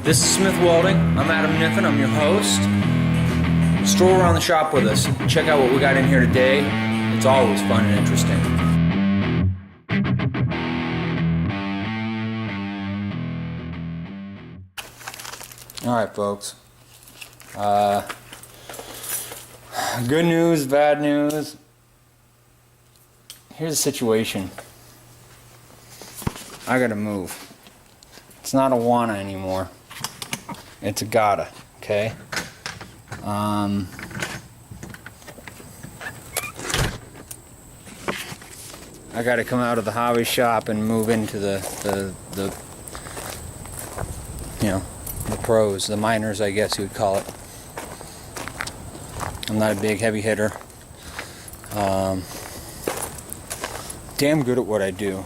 This is Smith Welding. I'm Adam Niffen. I'm your host. Stroll around the shop with us. Check out what we got in here today. It's always fun and interesting. Alright, folks. Good news, bad news. Here's the situation. I gotta move. It's not a wanna anymore. It's a gotta, okay? I gotta come out of the hobby shop and move into the you know, the pros, the minors, I guess you would call it. I'm not a big heavy hitter. Damn good at what I do.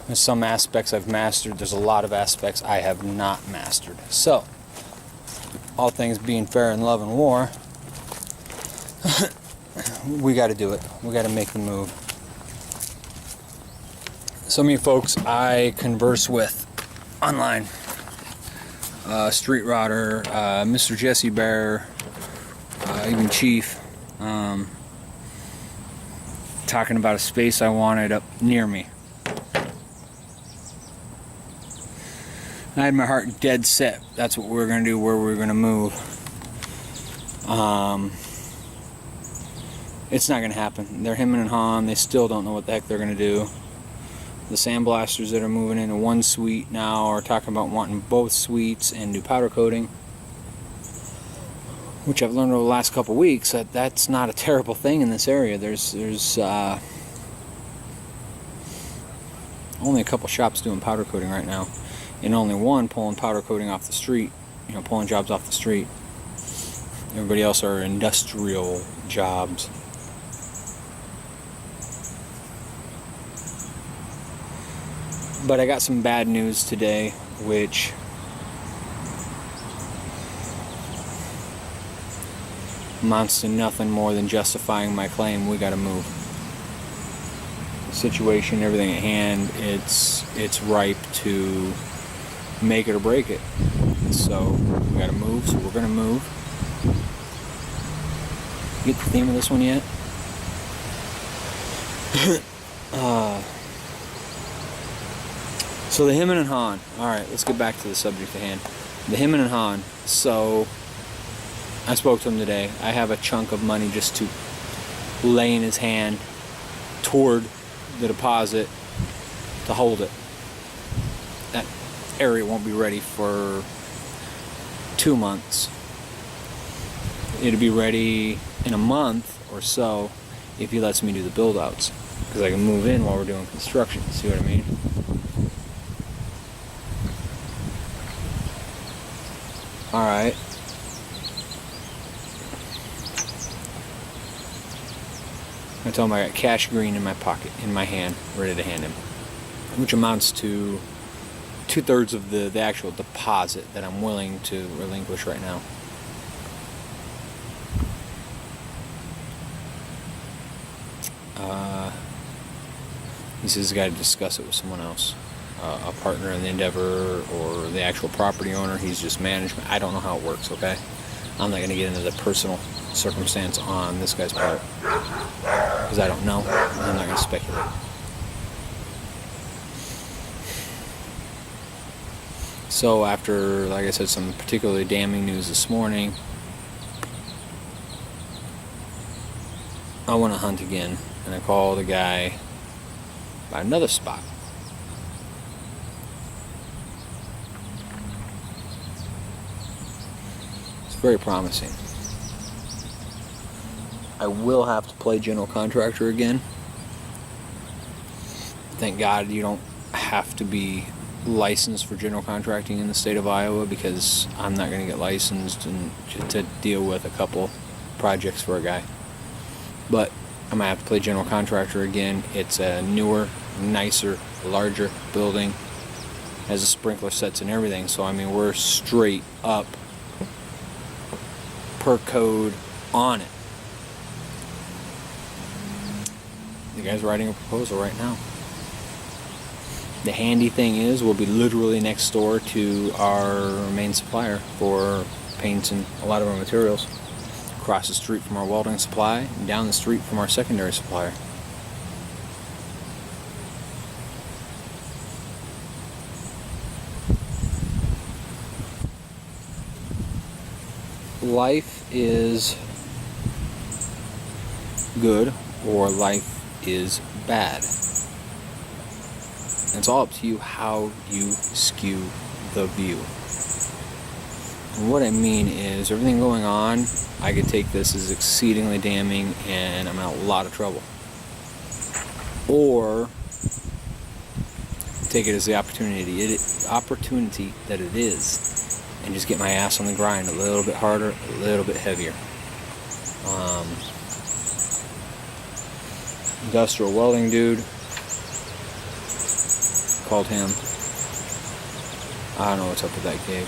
There's some aspects I've mastered. There's a lot of aspects I have not mastered. So, all things being fair in love and war, we got to do it. We got to make the move. Some of you folks I converse with online, Street Rodder, Mr. Jesse Bear, even Chief, talking about a space I wanted up near me. I had my heart dead set. That's what we were going to do, where we were going to move. It's not going to happen. They're hemming and hawing. They still don't know what the heck they're going to do. The sandblasters that are moving into one suite now are talking about wanting both suites and do powder coating. Which I've learned over the last couple weeks that that's not a terrible thing in this area. There's only a couple shops doing powder coating right now. And only one pulling powder coating off the street, pulling jobs off the street. Everybody else are industrial jobs. But I got some bad news today, which amounts to nothing more than justifying my claim. We gotta move. The situation, everything at hand, it's ripe to make it or break it. So we gotta move, so we're gonna move. Get the theme of this one yet? So the hemming and hawing. Alright, let's get back to the subject at hand. The hemming and hawing. So I spoke to him today. I have a chunk of money just to lay in his hand toward the deposit to hold it. That area won't be ready for 2 months. It'll be ready in a month or so if he lets me do the build outs, because I can move in while we're doing construction. See what I mean? Alright. I told him I got cash green in my pocket, in my hand, ready to hand him, which amounts to 2/3 of the actual deposit that I'm willing to relinquish right now. He says he's got to discuss it with someone else, a partner in the endeavor or the actual property owner. He's just management. I don't know how it works, okay? I'm not going to get into the personal circumstance on this guy's part, because I don't know. I'm not going to speculate. So after, like I said, some particularly damning news this morning, I went to hunt again, and I called a guy by another spot. It's very promising. I will have to play general contractor again. Thank God you don't have to be licensed for general contracting in the state of Iowa, because I'm not going to get licensed and to deal with a couple projects for a guy. But I'm going to have to play general contractor again. It's a newer, nicer, larger building. Has a sprinkler sets and everything. So I mean, we're straight up per code on it. The guy's writing a proposal right now. The handy thing is we'll be literally next door to our main supplier for paints and a lot of our materials. Across the street from our welding supply, and down the street from our secondary supplier. Life is good or life is bad. It's all up to you how you skew the view. And what I mean is, everything going on, I could take this as exceedingly damning and I'm in a lot of trouble. Or take it as the opportunity that it is, and just get my ass on the grind a little bit harder, a little bit heavier. Industrial welding dude, called him. I don't know what's up with that gig.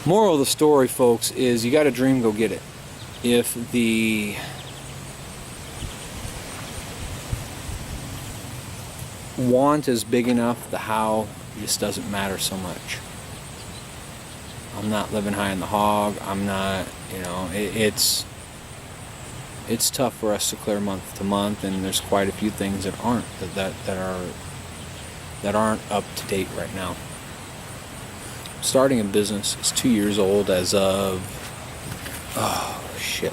Moral of the story, folks, is you got a dream, go get it. If the want is big enough, the how just doesn't matter so much. I'm not living high on the hog. I'm not, it's tough for us to clear month to month, and there's quite a few things that aren't that aren't up to date right now. Starting a business is 2 years old as of,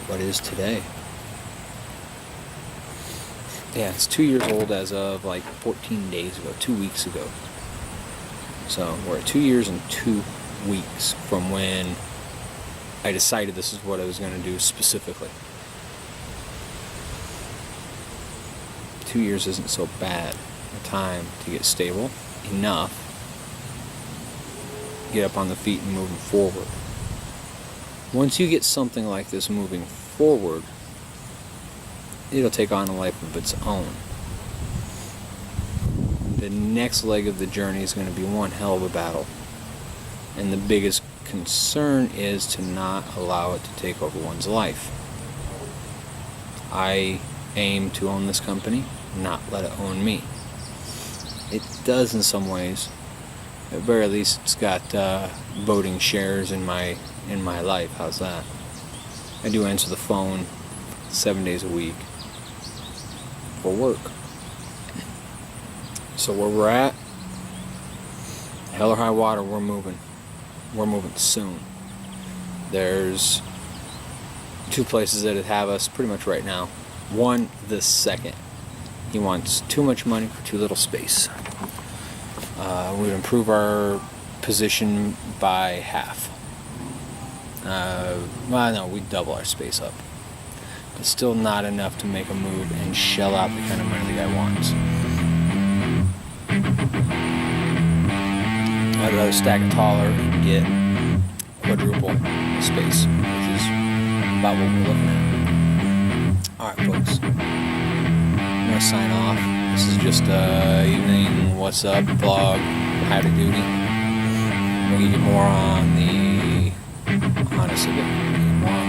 what is today? Yeah, it's 2 years old as of like 14 days ago, 2 weeks ago. So we're at 2 years and 2 weeks from when I decided this is what I was going to do specifically. 2 years isn't so bad a time to get stable enough, get up on the feet and moving forward. Once you get something like this moving forward, it'll take on a life of its own. The next leg of the journey is going to be one hell of a battle. And the biggest concern is to not allow it to take over one's life. I aim to own this company, not let it own me. It does in some ways. At very least, it's got voting shares in my life. How's that? I do answer the phone 7 days a week for work. So where we're at, hell or high water, we're moving. We're moving soon. There's 2 places that have us pretty much right now. One, this second. He wants too much money for too little space. We would improve our position by half. We'd double our space up. But still not enough to make a move and shell out the kind of money the guy wants. I'd rather stack it taller and get quadruple the space, which is about what we're looking at. Alright, folks. I'm going to sign off. This is just evening what's up vlog, Howdy Doody. We'll get more on the Honda Civic, more on